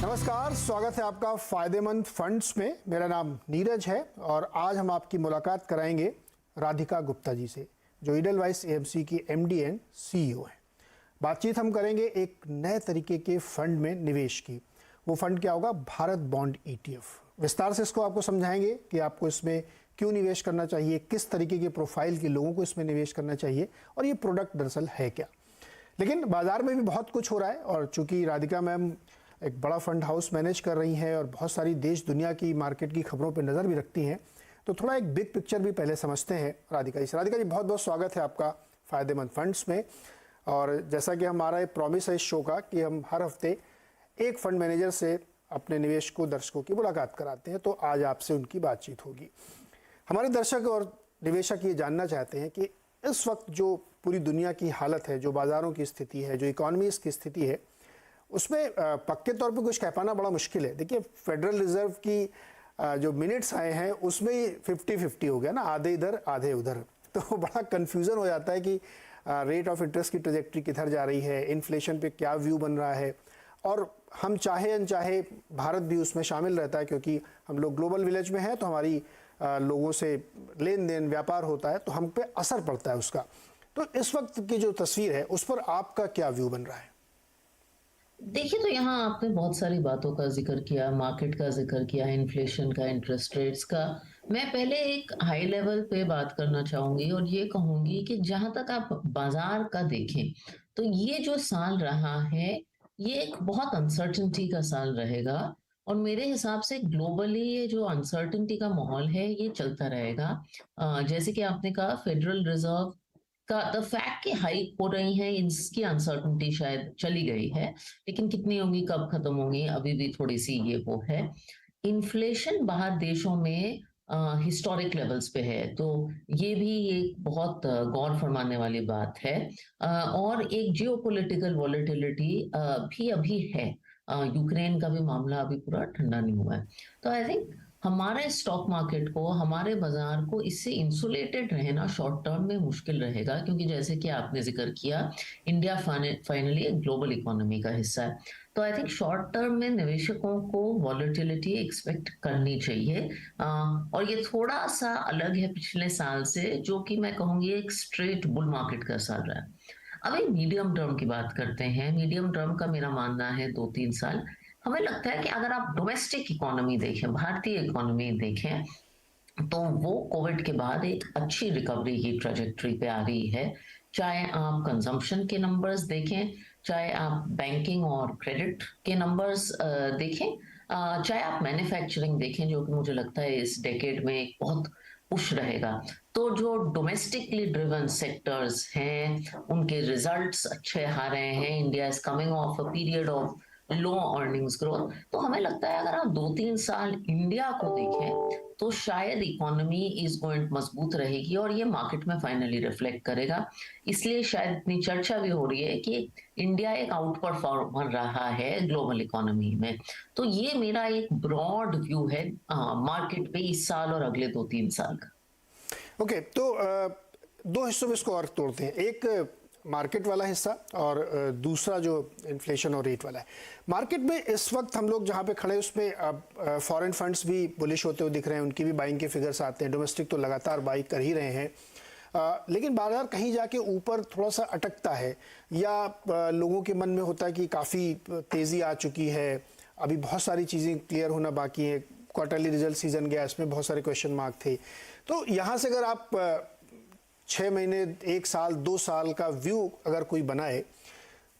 नमस्कार, स्वागत है आपका फायदेमंद फंड्स में। मेरा नाम नीरज है और आज हम आपकी मुलाकात कराएंगे राधिका गुप्ता जी से, जो ईडलवाइस एएमसी की एमडी एंड सीईओ है। बातचीत हम करेंगे एक नए तरीके के फंड में निवेश की। वो फंड क्या होगा? Bharat bond ETF. विस्तार से इसको आपको समझाएंगे कि आपको इसमें क्यों निवेश करना चाहिए, किस तरीके के प्रोफाइल के लोगों को इसमें निवेश करना चाहिए और ये प्रोडक्ट दरअसल है क्या। लेकिन बाजार में भी बहुत कुछ हो रहा है और चूंकि राधिका मैम एक बड़ा फंड हाउस मैनेज कर रही हैं और बहुत सारी देश दुनिया की मार्केट की खबरों पर नज़र भी रखती हैं, तो थोड़ा एक बिग पिक्चर भी पहले समझते हैं राधिका जी से। राधिका जी, बहुत बहुत स्वागत है आपका फ़ायदेमंद फंड्स में। और जैसा कि हमारा एक प्रॉमिस है इस शो का कि हम हर हफ्ते एक फंड मैनेजर से अपने निवेश को दर्शकों की मुलाकात कराते हैं, तो आज आपसे उनकी बातचीत होगी। हमारे दर्शक और निवेशक ये जानना चाहते हैं कि इस वक्त जो पूरी दुनिया की हालत है, जो बाज़ारों की स्थिति है, जो इकॉनमीज़ की स्थिति है, उसमें पक्के तौर पे कुछ कह पाना बड़ा मुश्किल है। देखिए, फेडरल रिजर्व की जो मिनट्स आए हैं उसमें ही 50-50 हो गया ना, आधे इधर आधे उधर। तो बड़ा कन्फ्यूज़न हो जाता है कि रेट ऑफ इंटरेस्ट की ट्रेजेक्ट्री किधर जा रही है, इन्फ्लेशन पे क्या व्यू बन रहा है। और हम चाहे अनचाहे भारत भी उसमें शामिल रहता है, क्योंकि हम लोग ग्लोबल विलेज में हैं, तो हमारी लोगों से लेन देन व्यापार होता है, तो हम पे असर पड़ता है उसका। तो इस वक्त की जो तस्वीर है उस पर आपका क्या व्यू बन रहा है? देखिए, तो यहाँ आपने बहुत सारी बातों का जिक्र किया, मार्केट का जिक्र किया, इन्फ्लेशन का, इंटरेस्ट रेट्स का। मैं पहले एक हाई लेवल पे बात करना चाहूंगी और ये कहूंगी कि जहां तक आप बाजार का देखें, तो ये जो साल रहा है, ये एक बहुत अनसर्टेनिटी का साल रहेगा। और मेरे हिसाब से ग्लोबली ये जो अनसर्टेनिटी का माहौल है, ये चलता रहेगा। जैसे कि आपने कहा, फेडरल रिजर्व का द फैक्ट कि हाइक हो रही है, इसकी अनसर्टेनिटी शायद चली गई है, लेकिन कितनी होंगी, कब खत्म होंगी, अभी भी थोड़ी सी ये वो है। इन्फ्लेशन बाहर देशों में हिस्टोरिक लेवल्स पे है, तो ये भी एक बहुत गौर फरमाने वाली बात है। और एक जियोपॉलिटिकल वॉलेटिलिटी भी अभी है। यूक्रेन का भी मामला अभी पूरा ठंडा नहीं हुआ है। तो आई थिंक हमारे स्टॉक मार्केट को, हमारे बाजार को इससे इंसुलेटेड रहना शॉर्ट टर्म में मुश्किल रहेगा, क्योंकि जैसे कि आपने जिक्र किया, इंडिया फाइनली एक ग्लोबल इकोनॉमी का हिस्सा है। तो आई थिंक शॉर्ट टर्म में निवेशकों को वॉलेटिलिटी एक्सपेक्ट करनी चाहिए। और ये थोड़ा सा अलग है पिछले साल से, जो कि मैं कहूंगी एक स्ट्रेट बुल मार्केट का साल रहा है। अब मीडियम टर्म की बात करते हैं। मीडियम टर्म का मेरा मानना है 2-3 साल। हमें लगता है कि अगर आप डोमेस्टिक इकोनॉमी देखें, भारतीय इकोनॉमी देखें, तो वो कोविड के बाद एक अच्छी रिकवरी की ट्रेजेक्टरी पे आ रही है। चाहे आप कंजम्पशन के नंबर्स देखें, चाहे आप बैंकिंग और क्रेडिट के नंबर्स देखें, चाहे आप मैन्युफैक्चरिंग देखें, जो कि मुझे लगता है इस डेकेड में एक बहुत पुश रहेगा। तो जो डोमेस्टिकली ड्रिवन सेक्टर्स हैं, उनके रिजल्ट्स अच्छे आ रहे हैं। India is coming of a period of low earnings growth. तो हमें लगता है अगर आप 2-3 साल इंडिया को देखें, तो शायद इकोनॉमी इज गोइंग मजबूत रहेगी और ये मार्केट में फाइनली रिफ्लेक्ट करेगा। इसलिए शायद इतनी चर्चा भी हो रही है कि इंडिया एक आउट परफॉर्मर रहा है ग्लोबल इकोनॉमी में। तो ये मेरा एक ब्रॉड व्यू है मार्केट पे इस साल और अगले 2-3 साल का। ओके, तो दो हिस्सों में इसको और तोड़ते हैं। एक मार्केट वाला हिस्सा और दूसरा जो इन्फ्लेशन और रेट वाला है। मार्केट में इस वक्त हम लोग जहाँ पे खड़े हैं उसमें अब फॉरेन फंड्स भी बुलिश होते हुए दिख रहे हैं, उनकी भी बाइंग के फिगर्स आते हैं। डोमेस्टिक तो लगातार बाई कर ही रहे हैं, लेकिन बाजार कहीं जाके ऊपर थोड़ा सा अटकता है, या लोगों के मन में होता है कि काफ़ी तेज़ी आ चुकी है, अभी बहुत सारी चीज़ें क्लियर होना बाकी है। क्वार्टरली रिजल्ट सीजन गया, इसमें बहुत सारे क्वेश्चन मार्क थे। तो यहाँ से अगर आप 6 महीने, 1 साल, 2 साल का व्यू अगर कोई बनाए,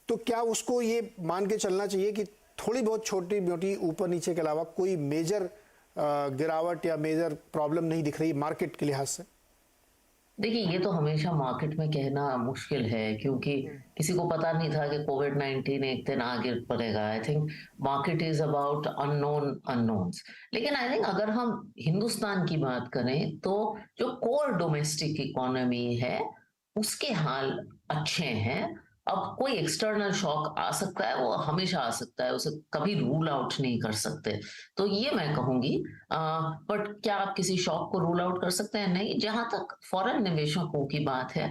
तो क्या उसको ये मान के चलना चाहिए कि थोड़ी बहुत छोटी मोटी ऊपर नीचे के अलावा कोई मेजर गिरावट या मेजर प्रॉब्लम नहीं दिख रही मार्केट के लिहाज से? देखिए, ये तो हमेशा मार्केट में कहना मुश्किल है, क्योंकि किसी को पता नहीं था कि कोविड-19 एक दिन आगे बढ़ेगा। I think market is about unknown unknowns. लेकिन आई थिंक अगर हम हिंदुस्तान की बात करें, तो जो कोर डोमेस्टिक इकोनॉमी है, उसके हाल अच्छे हैं। अब कोई एक्सटर्नल शॉक आ सकता है, वो हमेशा आ सकता है, उसे कभी रूल आउट नहीं कर सकते। तो ये मैं कहूंगी। बट क्या आप किसी शॉक को रूल आउट कर सकते हैं? नहीं। जहां तक फॉरेन निवेशकों की बात है,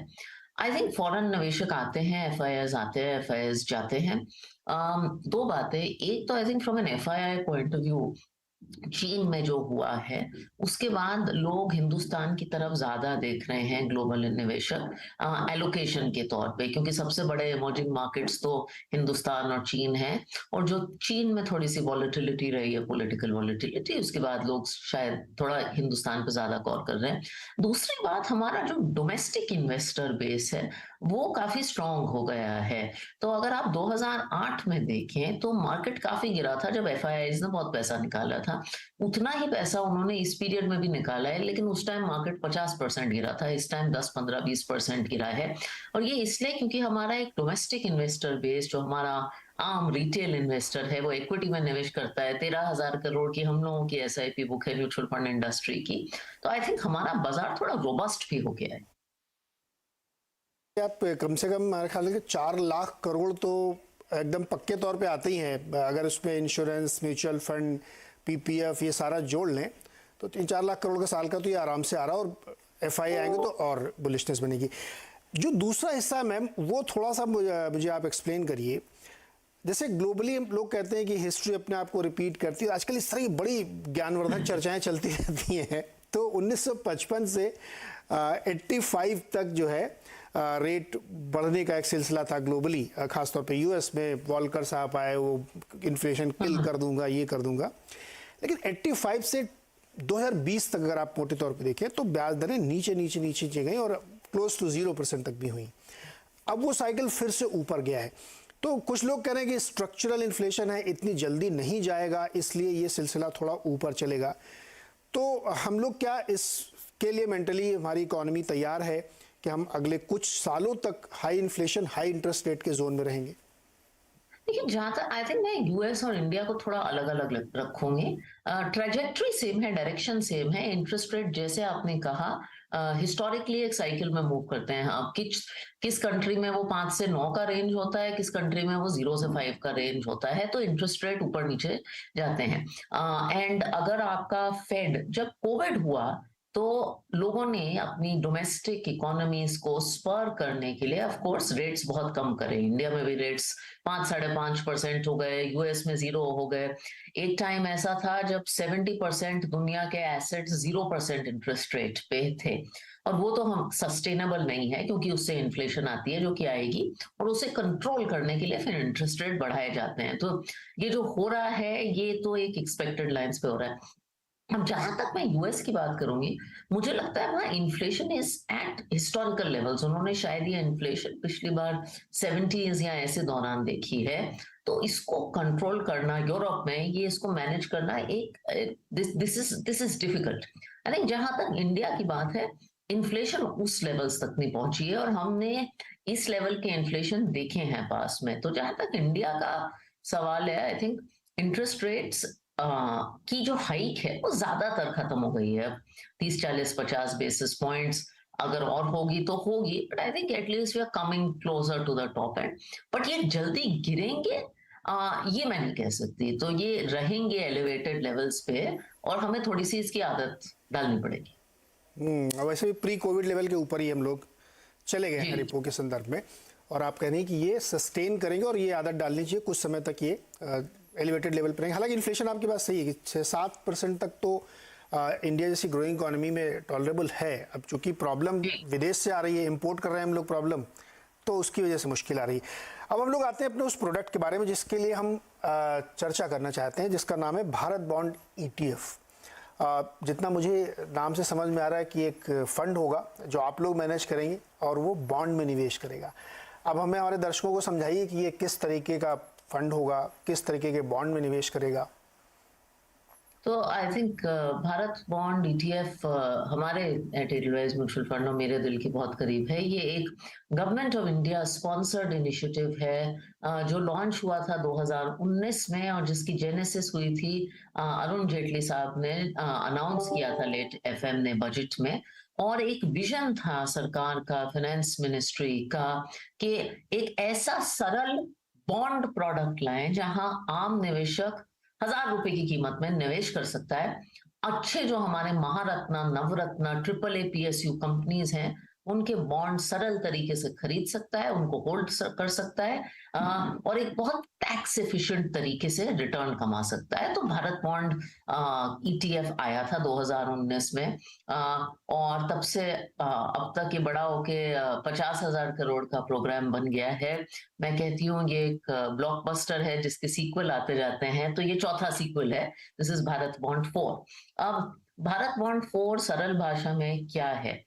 आई थिंक फॉरेन निवेशक आते हैं, एफआईआईज आते हैं, एफआईआईज जाते हैं। दो बातें, एक तो I think from an FII point of view चीन में जो हुआ है उसके बाद लोग हिंदुस्तान की तरफ ज्यादा देख रहे हैं, ग्लोबल निवेशक एलोकेशन के तौर पे, क्योंकि सबसे बड़े इमर्जिंग मार्केट्स तो हिंदुस्तान और चीन है। और जो चीन में थोड़ी सी वॉलेटिलिटी रही है, पॉलिटिकल वॉलेटिलिटी, उसके बाद लोग शायद थोड़ा हिंदुस्तान पे ज्यादा गौर कर रहे हैं। दूसरी बात, हमारा जो डोमेस्टिक इन्वेस्टर बेस है वो काफी स्ट्रांग हो गया है। तो अगर आप 2008 में देखें तो मार्केट काफी गिरा था जब एफआईआईज ने बहुत पैसा निकाला था। उतना ही पैसा उन्होंने इस पीरियड में भी निकाला है, लेकिन उस टाइम मार्केट 50% गिरा था, इस टाइम 10-15-20% गिरा है। और ये इसलिए क्योंकि हमारा एक डोमेस्टिक इन्वेस्टर बेस, जो हमारा आम रिटेल इन्वेस्टर है, वो इक्विटी में निवेश करता है। 13,000 करोड़ की हम लोगों की एसआईपी बुक है म्यूचुअल फंड इंडस्ट्री की। तो आई थिंक हमारा बाजार थोड़ा रोबस्ट भी हो गया है। आप कम से कम मेरे ख्याल से 4 लाख करोड़ तो एकदम पक्के तौर पे आते ही हैं। अगर उसमें इंश्योरेंस, म्यूचुअल फंड, पीपीएफ ये सारा जोड़ लें तो 3-4 लाख करोड़ का साल का तो ये आराम से आ रहा है, और एफआई आएंगे तो और बुलिशनेस बनेगी। जो दूसरा हिस्सा है मैम, वो थोड़ा सा मुझे आप एक्सप्लेन करिए। जैसे ग्लोबली लोग कहते हैं कि हिस्ट्री अपने आप को रिपीट करती है, आजकल इस तरह की बड़ी ज्ञानवर्धक चर्चाएं चलती रहती हैं। तो 1955 से 85 तक जो है रेट बढ़ने का एक सिलसिला था ग्लोबली, खासतौर पे यूएस में वॉलकर साहब आए, वो इन्फ्लेशन किल कर दूंगा, ये कर दूंगा। लेकिन 85 से 2020 तक अगर आप मोटे तौर पे देखें तो ब्याज दरें नीचे नीचे नीचे गई और क्लोज टू 0% तक भी हुई। अब वो साइकिल फिर से ऊपर गया है। तो कुछ लोग कह रहे हैं कि स्ट्रक्चरल इन्फ्लेशन है, इतनी जल्दी नहीं जाएगा, इसलिए ये सिलसिला थोड़ा ऊपर चलेगा। तो हम लोग क्या इसके लिए मेंटली हमारी इकोनॉमी तैयार है कि हम अगले कुछ सालों तक high inflation, high interest rate के जोन में रहेंगे? देखिए, जहां तक आई थिंक मैं यूएस और इंडिया को थोड़ा अलग अलग रखूंगी। ट्रेजेक्ट्री सेम है, डायरेक्शन सेम है। इंटरेस्ट रेट जैसे आपने कहा हिस्टोरिकली एक साइकिल में मूव करते हैं। अब किस कंट्री में वो 5 से 9 का रेंज होता है, किस कंट्री में वो 0 से 5 का रेंज होता है। तो इंटरेस्ट रेट ऊपर नीचे जाते हैं। एंड अगर आपका फेड, जब कोविड हुआ तो लोगों ने अपनी डोमेस्टिक इकोनॉमीज को स्पर करने के लिए ऑफ कोर्स रेट्स बहुत कम करे। इंडिया में भी रेट्स 5-5.5% हो गए, यूएस में 0 हो गए। एक टाइम ऐसा था जब 70% दुनिया के एसेट्स 0% इंटरेस्ट रेट पे थे, और वो तो हम सस्टेनेबल नहीं है, क्योंकि उससे इन्फ्लेशन आती है जो कि आएगी, और उसे कंट्रोल करने के लिए फिर इंटरेस्ट रेट बढ़ाए जाते हैं। तो ये जो हो रहा है ये तो एक एक्सपेक्टेड लाइंस पे हो रहा है। अब जहां तक मैं यूएस की बात करूंगी, मुझे लगता है वहां inflation is at historical levels. उन्होंने शायद ये इन्फ्लेशन पिछली बार 70s या ऐसे दौरान देखी है। तो इसको कंट्रोल करना यूरोप में, ये इसको मैनेज करना एक this is difficult. I think जहां तक इंडिया की बात है, इन्फ्लेशन उस लेवल्स तक नहीं पहुंची है, और हमने इस लेवल के इन्फ्लेशन देखे हैं पास में। तो जहां तक इंडिया का सवाल है, आई थिंक इंटरेस्ट रेट्स की जो हाइक है वो ज्यादातर खत्म हो गई है। 30-40-50 बेसिस पॉइंट्स अगर और होगी तो होगी, but I think at least we are coming closer to the top end. But ये जल्दी गिरेंगे ये मैं नहीं कह सकती। तो ये रहेंगे एलिवेटेड लेवल्स पे, और हमें थोड़ी सी इसकी आदत डालनी पड़ेगी। वैसे भी प्री कोविड लेवल के ऊपर ही हम लोग चले गए हैं रिपो के संदर्भ में, और आप कह रहे हैं कि ये सस्टेन करेंगे और ये आदत डालनी चाहिए, कुछ समय तक ये एलिवेटेड लेवल पर रहेंगे। हालांकि इन्फ्लेशन आपकी बात सही है कि 6-7% तक तो इंडिया जैसी ग्रोइंग इकोनॉमी में टॉलरेबल है। अब चूंकि प्रॉब्लम विदेश से आ रही है, इंपोर्ट कर रहे हैं हम लोग प्रॉब्लम, तो उसकी वजह से मुश्किल आ रही है। अब हम लोग आते हैं अपने उस प्रोडक्ट के बारे में जिसके लिए हम चर्चा करना चाहते हैं, जिसका नाम है भारत बॉन्ड ETF। जितना मुझे नाम से समझ में आ रहा है कि एक फंड होगा जो आप लोग मैनेज करेंगे और वो बॉन्ड में निवेश करेगा। अब हमें हमारे दर्शकों को समझाइए कि ये किस तरीके का फंड होगा, किस तरीके के बॉन्ड में निवेश करेगा। तो I think Bharat bond ETF हमारे एट एडलवाइज म्यूचुअल फंड और मेरे दिल के बहुत करीब है। ये एक government of India sponsored initiative है जो लॉन्च हुआ था 2019 में, और जिसकी जेनेसिस हुई थी अरुण जेटली साहब ने अनाउंस किया था लेट FM ने बजट में। और एक विजन था सरकार का, फाइनेंस मिनिस्ट्री का, कि एक ऐसा सरल बॉन्ड प्रोडक्ट लाएं जहां आम निवेशक 1,000 रुपए की कीमत में निवेश कर सकता है। अच्छे जो हमारे Maharatna, Navratna, AAA PSU companies हैं उनके बॉन्ड सरल तरीके से खरीद सकता है, उनको होल्ड कर सकता है और एक बहुत टैक्स एफिशिएंट तरीके से रिटर्न कमा सकता है। तो भारत बॉन्ड ईटीएफ आया था 2019 में और तब से अब तक ये बड़ा होके 50,000 करोड़ का प्रोग्राम बन गया है। मैं कहती हूँ ये एक ब्लॉकबस्टर है जिसके सीक्वल आते जाते हैं, तो ये चौथा सीक्वल है। This is Bharat bond 4। अब भारत बॉन्ड 4 सरल भाषा में क्या है?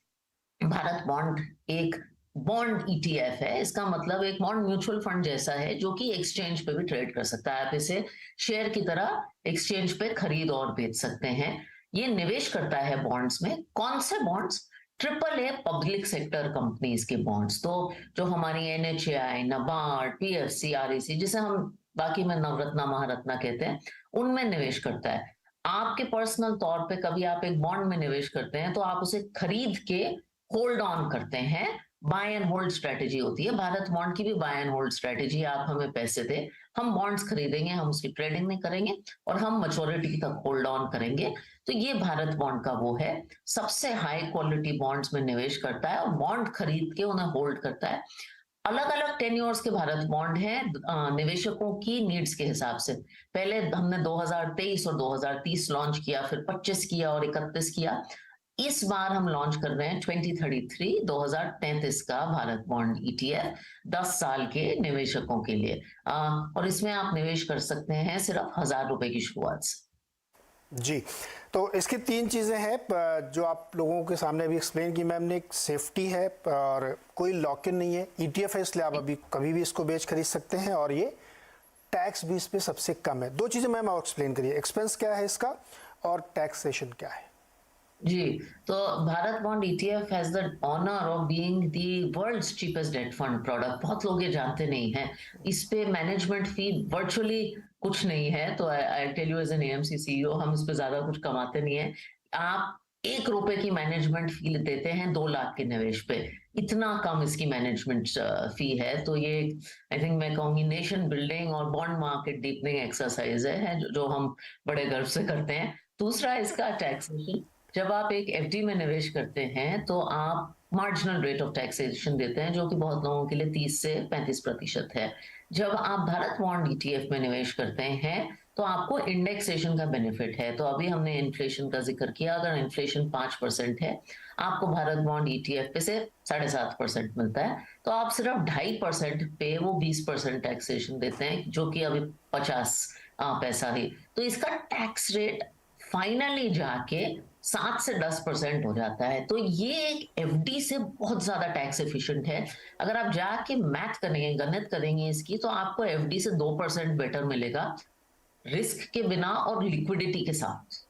भारत बॉन्ड एक बॉन्ड ईटीएफ है। इसका मतलब एक बॉन्ड म्यूचुअल फंड जैसा है जो कि एक्सचेंज पे भी ट्रेड कर सकता है। आप इसे शेयर की तरह एक्सचेंज पे खरीद और बेच सकते हैं। ये निवेश करता है बॉन्ड्स में। कौन से bonds? Triple a public sector companies के बॉन्ड्स। तो जो हमारी एनएचएआई, नाबार्ड, पीएफसी, आरईसी, जिसे हम बाकी में नवरत्ना महारत्ना कहते हैं, उनमें निवेश करता है। आपके पर्सनल तौर पे कभी आप एक बॉन्ड में निवेश करते हैं तो आप उसे खरीद के होल्ड ऑन करते हैं। बाय एंड होल्ड स्ट्रेटेजी होती है। भारत बॉन्ड की भी बाय एंड होल्ड स्ट्रेटेजी। आप हमें पैसे दे, हम बॉन्ड्स खरीदेंगे, हम उसकी ट्रेडिंग नहीं करेंगे और हम मैच्योरिटी तक होल्ड ऑन करेंगे। तो ये भारत बॉन्ड का वो है। सबसे हाई क्वालिटी बॉन्ड्स में निवेश करता है और बॉन्ड खरीद के उन्हें होल्ड करता है। अलग अलग टेन्योर्स के भारत बॉन्ड हैं निवेशकों की नीड्स के हिसाब से। पहले हमने 2023 और 2030 लॉन्च किया, फिर 25 किया और 31 किया। इस बार हम लॉन्च कर रहे हैं 2033 का भारत बॉन्ड ईटीएफ 10 साल के निवेशकों के लिए। और इसमें आप निवेश कर सकते हैं सिर्फ 1,000 रुपए की शुरुआत से। जी, तो इसकी 3 चीज़ें हैं जो आप लोगों के सामने अभी एक्सप्लेन की मैम ने। एक सेफ्टी है और कोई लॉक इन नहीं है, ईटीएफ है, इसलिए आप अभी कभी भी इसको बेच खरीद सकते हैं और ये टैक्स भी इस पे सबसे कम है। 2 चीज़ें मैम आप एक्सप्लेन करिए, एक्सपेंस क्या है इसका और टैक्सेशन क्या है? जी, तो Bharat bond ETF has the honour of being the world's cheapest debt fund product. बहुत लोग ये जानते नहीं हैं। इस पे मैनेजमेंट फी वर्चुअली कुछ नहीं है। तो I tell you as an AMC CEO, हम इस पे ज्यादा कुछ कमाते नहीं है। आप 1 रुपए की मैनेजमेंट फी देते हैं 2 लाख के निवेश पे। इतना कम इसकी मैनेजमेंट फी है। तो ये आई थिंक मैं कहूंगी नेशन बिल्डिंग और बॉन्ड मार्केट डीपनिंग एक्सरसाइज है जो हम बड़े गर्व से करते हैं। दूसरा इसका टैक्सेशन। जब आप एक एफडी में निवेश करते हैं तो आप मार्जिनल रेट ऑफ टैक्सेशन देते हैं जो कि बहुत लोगों के लिए 30 से 35% है। जब आप भारत बॉन्ड ईटीएफ में निवेश करते हैं तो आपको इंडेक्सेशन का बेनिफिट है। तो अभी हमने इन्फ्लेशन का जिक्र किया। अगर इन्फ्लेशन 5% है, आपको भारत बॉन्ड ईटीएफ पे से 7.5% मिलता है। तो आप सिर्फ 2.5% पे वो 20% टैक्सेशन देते हैं, जो कि अभी 50 पैसा ही। तो इसका टैक्स रेट फाइनली जाके 7 से 10% हो जाता है। तो ये एक एफडी से बहुत ज्यादा टैक्स एफिशिएंट है। अगर आप जाके मैथ करेंगे, गणित करेंगे इसकी, तो आपको एफडी से 2% बेटर मिलेगा, रिस्क के बिना और लिक्विडिटी के साथ।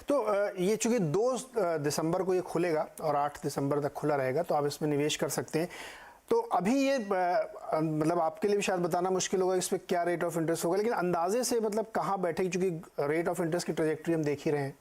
तो ये चूंकि 2 दिसंबर को ये खुलेगा और 8 दिसंबर तक खुला रहेगा, तो आप इसमें निवेश कर सकते हैं। तो अभी ये मतलब आपके लिए भी शायद बताना मुश्किल होगा इस पर क्या रेट ऑफ इंटरेस्ट होगा, लेकिन अंदाजे से मतलब कहाँ बैठेगी, चूंकि रेट ऑफ इंटरेस्ट की ट्रेजेक्टरी हम देख ही रहे हैं।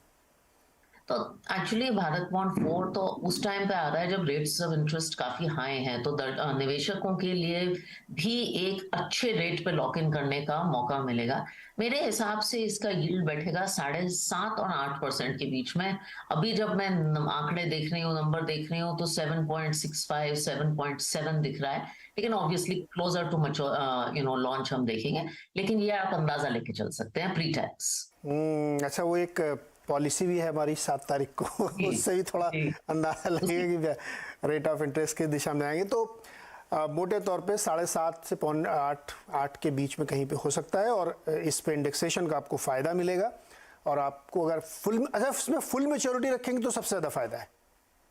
तो एक्चुअली भारत बॉन्ड 4 तो उस टाइम पे आ रहा है जब रेट्स ऑफ इंटरेस्ट काफी हाई हैं। तो निवेशकों के लिए भी एक अच्छे रेट पे लॉक इन करने का मौका मिलेगा। मेरे हिसाब से इसका यील्ड बैठेगा 7.5 और 8% के बीच में। अभी जब मैं आंकड़े देख रही हूँ, नंबर देख रही हूँ, तो 7.65 7.7 दिख रहा है। लेकिन ऑब्वियसली क्लोजर टू लॉन्च हम देखेंगे। लेकिन ये आप अंदाजा लेके चल सकते हैं प्री टैक्स। अच्छा, वो एक पॉलिसी भी है हमारी 7 तारीख को, उससे भी थोड़ा अंदाजा लगेगा कि रेट ऑफ इंटरेस्ट की दिशा में आएंगे। तो मोटे तौर पे 7.5 से 8 के बीच में कहीं पे हो सकता है और इस पे इंडेक्सेशन का आपको फायदा मिलेगा। और आपको अगर इसमें फुल मैच्योरिटी रखेंगे तो सबसे ज्यादा फायदा है।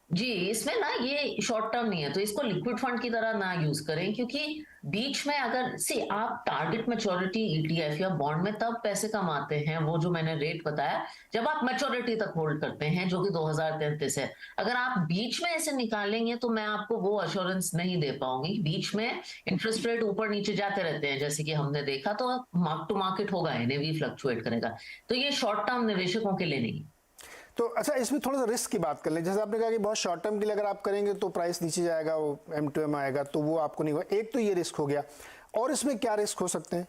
जी, इसमें ना ये शॉर्ट टर्म नहीं है, तो इसको लिक्विड फंड की तरह ना यूज करें। क्योंकि बीच में अगर आप टारगेट मैच्योरिटी ईटीएफ या बॉन्ड में तब पैसे कमाते हैं, वो जो मैंने रेट बताया, जब आप मैच्योरिटी तक होल्ड करते हैं, जो कि 2033 है। अगर आप बीच में ऐसे निकालेंगे तो मैं आपको वो अश्योरेंस नहीं दे पाऊंगी। बीच में इंटरेस्ट रेट ऊपर नीचे जाते रहते हैं, जैसे कि हमने देखा, तो मार्क टू मार्केट होगा, एनएवी फ्लक्चुएट करेगा। तो ये शॉर्ट टर्म निवेशकों के लिए नहीं। तो अच्छा, इसमें थोड़ा सा रिस्क की बात कर लें। जैसे आपने कहा कि बहुत शॉर्ट टर्म के लिए अगर आप करेंगे तो प्राइस नीचे जाएगा, वो M2M आएगा, तो वो आपको नहीं होगा। एक तो ये रिस्क हो गया, और इसमें क्या रिस्क हो सकते हैं?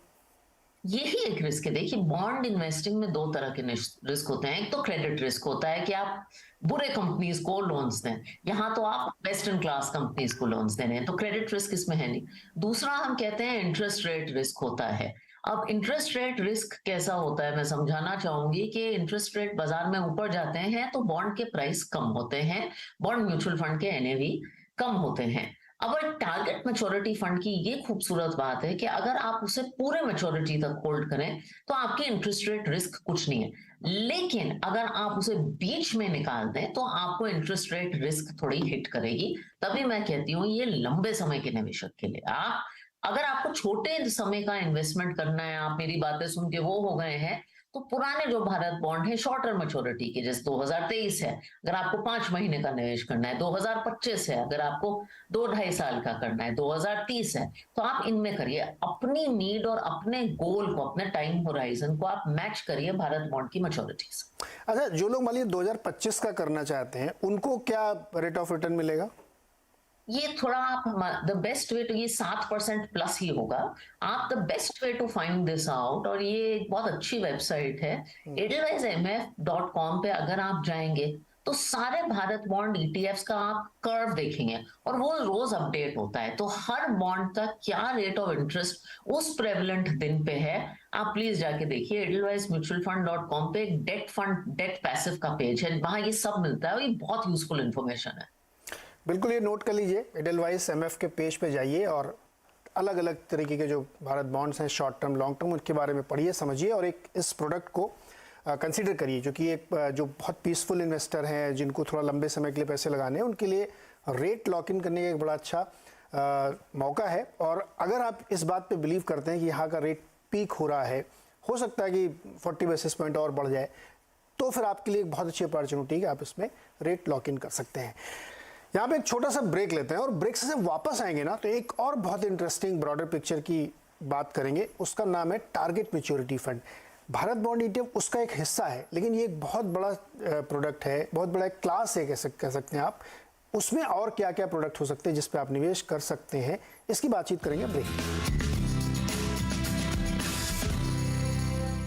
यही एक रिस्क है। देखिए, बॉन्ड इन्वेस्टिंग में दो तरह के रिस्क होते हैं। एक तो क्रेडिट रिस्क होता है कि आप बुरे कंपनीज को लोन्स दें। यहाँ तो आप वेस्टर्न क्लास कंपनीज को लोन्स दे रहे हैं, तो क्रेडिट रिस्क इसमें है नहीं। दूसरा हम कहते हैं इंटरेस्ट रेट रिस्क होता है। अब इंटरेस्ट रेट रिस्क कैसा होता है, मैं समझाना चाहूंगी कि इंटरेस्ट रेट बाजार में ऊपर जाते हैं तो बॉन्ड के प्राइस कम होते हैं, बॉन्ड म्यूचुअल फंड के एनएवी कम होते हैं। अब टारगेट मैच्योरिटी फंड की ये खूबसूरत बात है कि अगर आप उसे पूरे मैच्योरिटी तक होल्ड करें तो आपकी इंटरेस्ट रेट रिस्क कुछ नहीं है, लेकिन अगर आप उसे बीच में निकाल दें तो आपको इंटरेस्ट रेट रिस्क थोड़ी हिट करेगी। तभी मैं कहती हूँ ये लंबे समय के निवेशक के लिए। आप अगर आपको छोटे समय का इन्वेस्टमेंट करना है, आप मेरी बातें सुन के वो हो गए हैं, तो पुराने जो भारत बॉन्ड है शॉर्ट टर्म मैच्योरिटी के, जैसे 2023 है, अगर आपको 5 महीने का निवेश करना है, 2025 है, अगर आपको 2-2.5 साल का करना है, 2030 है, तो आप इनमें करिए। अपनी नीड और अपने गोल को, अपने टाइम होराइजन को आप मैच करिए भारत बॉन्ड की मैच्योरिटी से। अच्छा, जो लोग मान लीजिए 2025 का करना चाहते हैं उनको क्या रेट ऑफ रिटर्न मिलेगा? ये थोड़ा आप द बेस्ट वे टू, ये 7% प्लस ही होगा। आप the best way to find this out, और ये एक बहुत अच्छी वेबसाइट है edelweissemf.com पे अगर आप जाएंगे तो सारे भारत बॉन्ड ईटीएफ्स का आप कर्व देखेंगे और वो रोज अपडेट होता है। तो हर बॉन्ड का क्या रेट ऑफ इंटरेस्ट उस प्रेवलेंट दिन पे है, आप प्लीज जाके देखिए। edelweissmutualfund.com पे एक डेट पैसिव का पेज है, वहां ये सब मिलता है और ये बहुत यूजफुल इंफॉर्मेशन है। बिल्कुल, ये नोट कर लीजिए, एडेलवाइस एमएफ के पेज पे जाइए और अलग अलग तरीके के जो भारत बॉन्ड्स हैं, शॉर्ट टर्म लॉन्ग टर्म, उनके बारे में पढ़िए, समझिए और एक इस प्रोडक्ट को कंसीडर करिए, जो कि एक जो बहुत पीसफुल इन्वेस्टर हैं जिनको थोड़ा लंबे समय के लिए पैसे लगाने हैं, उनके लिए रेट लॉक इन करने का एक बड़ा अच्छा मौका है। और अगर आप इस बात पे बिलीव करते हैं कि यहाँ का रेट पीक हो रहा है, हो सकता है कि 40 बेसिस पॉइंट और बढ़ जाए, तो फिर आपके लिए एक बहुत अच्छी अपॉर्चुनिटी है कि आप इसमें रेट लॉक इन कर सकते हैं। यहाँ पे एक छोटा सा ब्रेक लेते हैं और ब्रेक से वापस आएंगे ना तो एक और बहुत इंटरेस्टिंग ब्रॉडर पिक्चर की बात करेंगे। उसका नाम है target maturity fund. Bharat bond ETF उसका एक हिस्सा है, लेकिन ये एक बहुत बड़ा प्रोडक्ट है, बहुत बड़ा एक क्लास है कह सकते हैं आप। उसमें और क्या क्या प्रोडक्ट हो सकते हैं जिस पे आप निवेश कर सकते हैं, इसकी बातचीत करेंगे ब्रेक।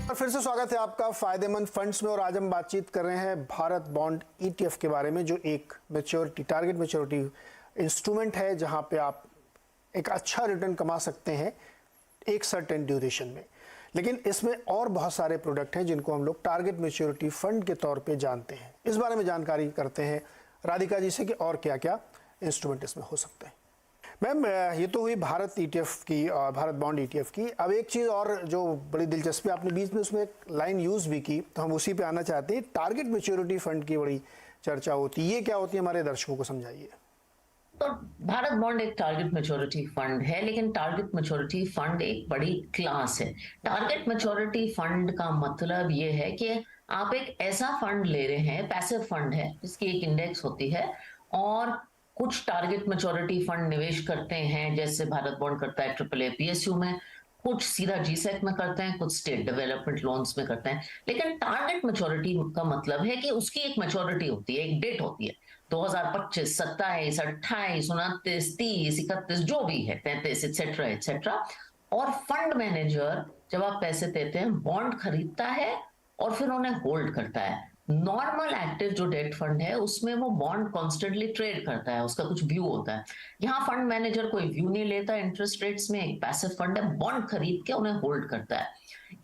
और फिर से स्वागत है आपका फायदेमंद फंड्स में, और आज हम बातचीत कर रहे हैं भारत बॉन्ड ईटीएफ के बारे में, जो एक मैच्योरिटी टारगेट मैच्योरिटी इंस्ट्रूमेंट है जहां पे आप एक अच्छा रिटर्न कमा सकते हैं एक सर्टेन ड्यूरेशन में। लेकिन इसमें और बहुत सारे प्रोडक्ट हैं जिनको हम लोग टारगेट मैच्योरिटी फंड के तौर पे जानते हैं। इस बारे में जानकारी करते हैं राधिका जी से कि और क्या क्या इंस्ट्रूमेंट इसमें हो सकते हैं। मैम, ये तो हुई भारत ईटीएफ की, भारत बॉन्ड ईटीएफ की। अब एक चीज़ और जो बड़ी दिलचस्पी, आपने बीच में उसमें एक लाइन यूज़ भी की, तो हम उसी पे आना चाहते हैं। टारगेट मैच्योरिटी फंड की बड़ी चर्चा होती है, ये क्या होती है, हमारे दर्शकों को समझाइए। तो भारत बॉन्ड एक टारगेट मैच्योरिटी फंड है, लेकिन टारगेट मैच्योरिटी फंड एक बड़ी क्लास है। टारगेट मैच्योरिटी फंड का मतलब ये है कि आप एक ऐसा फंड ले रहे हैं, पैसिव फंड है जिसकी एक इंडेक्स होती है, और कुछ टारगेट मैच्योरिटी फंड निवेश करते हैं, जैसे भारत बॉन्ड करता है AAA PSU में, कुछ सीधा GSEC में करते हैं, कुछ स्टेट डेवलपमेंट लोन्स में करते हैं। लेकिन टारगेट मैच्योरिटी का मतलब है कि उसकी एक मैच्योरिटी होती है, एक डेट होती है, 2025, 27, 28, 29, 30, 31, जो भी है, 33, एक्सेट्रा एक्सेट्रा। और फंड मैनेजर जब आप पैसे देते हैं, बॉन्ड खरीदता है और फिर उन्हें होल्ड करता है। नॉर्मल एक्टिव जो डेट फंड है उसमें वो बॉन्ड कॉन्स्टेंटली ट्रेड करता है, उसका कुछ व्यू होता है। यहाँ फंड मैनेजर कोई व्यू नहीं लेता इंटरेस्ट रेट्स में, एक पैसिव फंड है, बॉन्ड खरीद के उन्हें होल्ड करता है।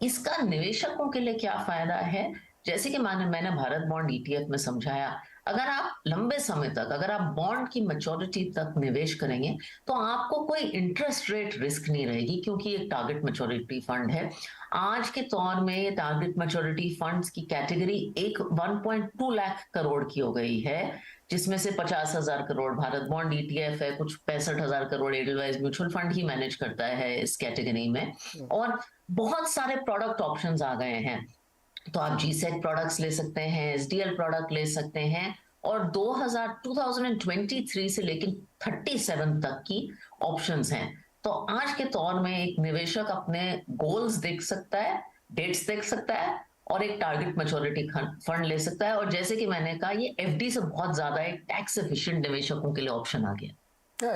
इसका निवेशकों के लिए क्या फायदा है, जैसे कि मैंने भारत बॉन्ड ईटीएफ में समझाया, अगर आप लंबे समय तक, अगर आप बॉन्ड की मैच्योरिटी तक निवेश करेंगे तो आपको कोई इंटरेस्ट रेट रिस्क नहीं रहेगी, क्योंकि ये टारगेट मैच्योरिटी फंड है। आज के दौर में ये टारगेट मैच्योरिटी फंड्स की कैटेगरी एक 1.2 लाख करोड़ की हो गई है, जिसमें से 50,000 करोड़ भारत बॉन्ड ईटीएफ है, कुछ 65,000 करोड़ एडलवाइज म्यूचुअल फंड ही मैनेज करता है इस कैटेगरी में, और बहुत सारे प्रोडक्ट ऑप्शंस आ गए हैं। तो आप GSEC प्रोडक्ट्स ले सकते हैं, SDL प्रोडक्ट ले सकते हैं, और 2023 से लेकर 37 तक की ऑप्शंस हैं। तो आज के दौर में एक निवेशक अपने गोल्स देख सकता है, डेट्स देख सकता है, और एक टारगेट मैच्योरिटी फंड ले सकता है। और जैसे कि मैंने कहा, ये FD से बहुत ज्यादा एक टैक्स एफिशिएंट निवेशकों के लिए ऑप्शन आ गया।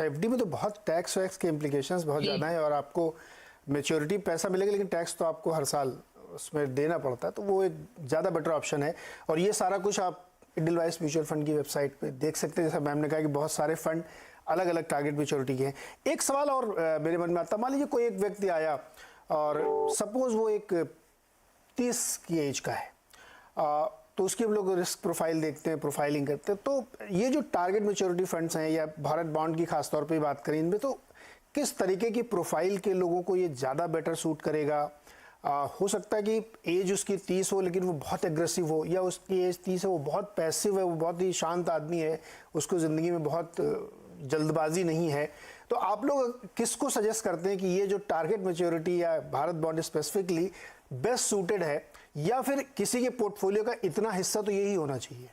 FD में तो बहुत टैक्स वैक्स के इम्प्लीकेशंस बहुत ज़्यादा हैं, और आपको मैच्योरिटी पैसा मिलेगा लेकिन टैक्स तो आपको हर साल उसमें देना पड़ता है, तो वो एक ज़्यादा बेटर ऑप्शन है। और ये सारा कुछ आप इडलवाइस म्यूचुअल फंड की वेबसाइट पे देख सकते हैं। जैसा मैम ने कहा कि बहुत सारे फंड अलग अलग टारगेट मैच्योरिटी के हैं। एक सवाल और मेरे मन में आता, मान लीजिए कोई एक व्यक्ति आया और सपोज वो एक 30 की एज का है, तो उसकी हम लोग रिस्क प्रोफाइल देखते हैं, प्रोफाइलिंग करते हैं। तो ये जो टारगेट मैच्योरिटी फंड्स हैं या भारत बॉन्ड की खासतौर पे बात करें इनमें, तो किस तरीके की प्रोफाइल के लोगों को ये ज़्यादा बेटर सूट करेगा? हो सकता है कि एज उसकी 30 हो लेकिन वो बहुत एग्रेसिव हो, या उसकी एज 30 है वो बहुत पैसिव है, वो बहुत ही शांत आदमी है, उसको ज़िंदगी में बहुत जल्दबाजी नहीं है। तो आप लोग किसको सजेस्ट करते हैं कि ये जो टारगेट मैच्योरिटी या Bharat bond specifically best suited है, या फिर किसी के पोर्टफोलियो का इतना हिस्सा तो यही होना चाहिए?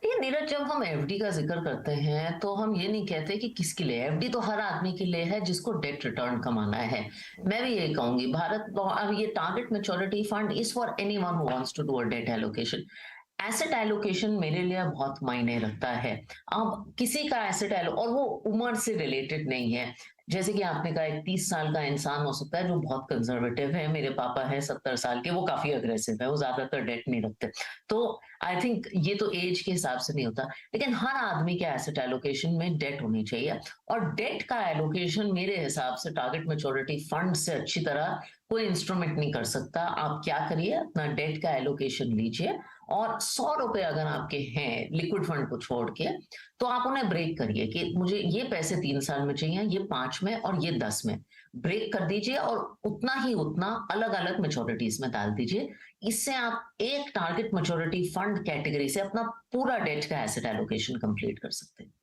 ये नीरज, जब हम एफडी का जिक्र करते हैं तो हम ये नहीं कहते कि किसके लिए। एफडी तो हर आदमी के लिए है जिसको डेट रिटर्न कमाना है। मैं भी यही कहूंगी, अब ये target maturity fund is for anyone who wants to do a debt allocation. Asset allocation मेरे लिए बहुत मायने रखता है। अब किसी का एसेट एलो, और वो उम्र से रिलेटेड नहीं है। जैसे कि आपने कहा, एक 30 साल का इंसान हो सकता है जो बहुत कंजर्वेटिव है। मेरे पापा है 70 साल के, वो काफी अग्रेसिव है, वो ज्यादातर डेट नहीं रखते। तो आई थिंक ये तो एज के हिसाब से नहीं होता, लेकिन हर आदमी के एसेट एलोकेशन में डेट होनी चाहिए। और डेट का एलोकेशन मेरे हिसाब से टारगेट मैच्योरिटी फंड से अच्छी तरह कोई इंस्ट्रूमेंट नहीं कर सकता। आप क्या करिए, अपना डेट का एलोकेशन लीजिए और 100 रुपए अगर आपके हैं लिक्विड फंड को छोड़ के, तो आप उन्हें ब्रेक करिए कि मुझे ये पैसे 3 साल में चाहिए, ये 5 में और ये 10 में। ब्रेक कर दीजिए और उतना ही उतना अलग अलग मैच्योरिटीज में डाल दीजिए। इससे आप एक टारगेट मैच्योरिटी फंड कैटेगरी से अपना पूरा डेट का एसेट एलोकेशन कंप्लीट कर सकते हैं।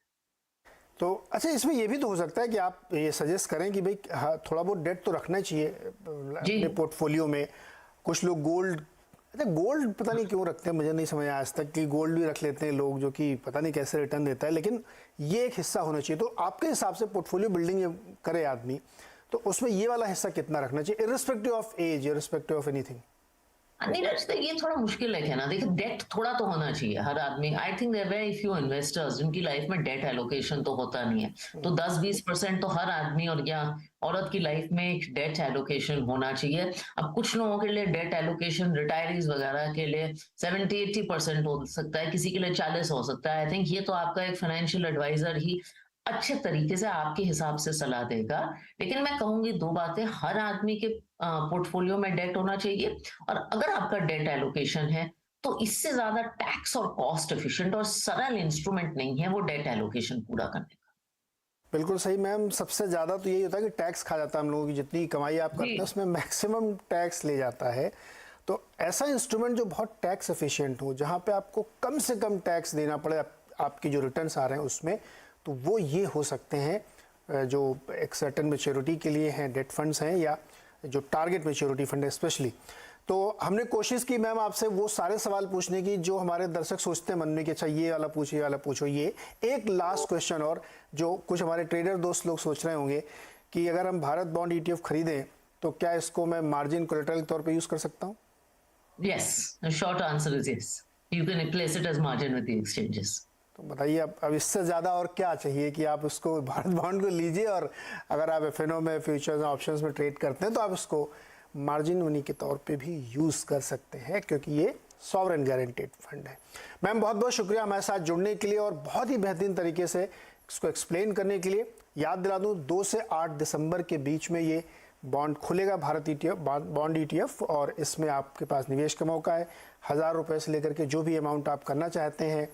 तो अच्छा, इसमें ये भी तो हो सकता है कि आप ये सजेस्ट करें कि भाई हाँ, थोड़ा बहुत डेट तो रखना चाहिए अपने पोर्टफोलियो में। कुछ लोग गोल्ड, अच्छा गोल्ड पता नहीं क्यों रखते हैं, मुझे नहीं समझ आया आज तक कि गोल्ड भी रख लेते हैं लोग, जो कि पता नहीं कैसे रिटर्न देता है, लेकिन ये एक हिस्सा होना चाहिए। तो आपके हिसाब से पोर्टफोलियो बिल्डिंग करे आदमी, तो उसमें ये वाला हिस्सा कितना रखना चाहिए, irrespective of age, irrespective of anything? Neeraj, ये थोड़ा मुश्किल है ना। देखिए, डेट थोड़ा तो होना चाहिए हर आदमी। I think there very few investors जिनकी लाइफ में डेट एलोकेशन तो होता नहीं है। तो 10-20% तो हर आदमी और या औरत की लाइफ में एक डेट एलोकेशन होना चाहिए। अब कुछ लोगों के लिए डेट एलोकेशन, रिटायरीज वगैरह के लिए 70-80% हो सकता है, किसी के लिए 40 हो सकता है। आई थिंक ये तो आपका एक फाइनेंशियल एडवाइजर ही अच्छे तरीके से आपके हिसाब से सलाह देगा। लेकिन मैं कहूंगी 2 बातें, हर आदमी के पोर्टफोलियो में डेट होना चाहिए, और अगर आपका डेट एलोकेशन है तो इससे ज्यादा टैक्स और कॉस्ट एफिशिएंट और सरल इंस्ट्रूमेंट नहीं है वो डेट एलोकेशन पूरा करने का। बिल्कुल सही मैम, सबसे ज़्यादा तो यही होता है कि टैक्स खा जाता है हम लोगों की, जितनी कमाई आप करते हैं उसमें मैक्सिमम टैक्स ले जाता है। तो ऐसा इंस्ट्रूमेंट जो बहुत टैक्स एफिशिएंट हो, जहाँ पे आपको कम से कम टैक्स देना पड़े आपकी जो रिटर्न्स आ रहे हैं उसमें, तो वो ये हो सकते हैं जो एक सर्टेन मैच्योरिटी के लिए हैं, डेट फंड्स हैं या जो टारगेट मैच्योरिटी फंड है स्पेशली। तो हमने कोशिश की मैम आपसे वो सारे सवाल पूछने की जो हमारे दर्शक सोचते हैं मन में कि अच्छा ये वाला पूछो, ये वाला पूछो। ये एक लास्ट क्वेश्चन और जो कुछ हमारे ट्रेडर दोस्त लोग सोच रहे होंगे कि अगर हम भारत बॉन्ड ETF खरीदें तो क्या इसको मैं मार्जिन कोलेटरल के तौर पे यूज कर सकता हूँ? Yes, short answer is yes, you can place it as margin with the exchanges. तो बताइए अब इससे ज़्यादा और क्या चाहिए कि आप उसको भारत बॉन्ड को लीजिए, और अगर आप FNO में, फ्यूचर्स में, ऑप्शंस में ट्रेड करते हैं तो आप इसको मार्जिन मनी के तौर पे भी यूज़ कर सकते हैं, क्योंकि ये सॉवरेन गारंटेड फंड है। मैम बहुत बहुत शुक्रिया हमारे साथ जुड़ने के लिए और बहुत ही बेहतरीन तरीके से इसको एक्सप्लेन करने के लिए। याद दिला दूँ 2 से 8 दिसंबर के बीच में ये बॉन्ड खुलेगा, भारत बॉन्ड ETF, और इसमें आपके पास निवेश का मौका है। 1000 रुपये से लेकर के जो भी अमाउंट आप करना चाहते हैं,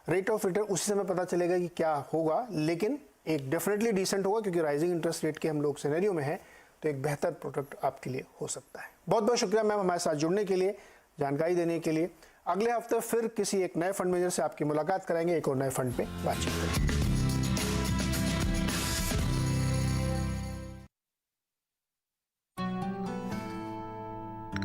रेट ऑफ रिटर्न उसी समय पता चलेगा कि क्या होगा, लेकिन एक डेफिनेटली डिसेंट होगा, क्योंकि राइजिंग इंटरेस्ट रेट के हम लोग सिनेरियो में हैं, तो एक बेहतर प्रोडक्ट आपके लिए हो सकता है। बहुत बहुत शुक्रिया मैम हमारे साथ जुड़ने के लिए, जानकारी देने के लिए। अगले हफ्ते फिर किसी एक नए फंड मैनेजर से आपकी मुलाकात कराएंगे, एक और नए फंड पे बातचीत करेंगे।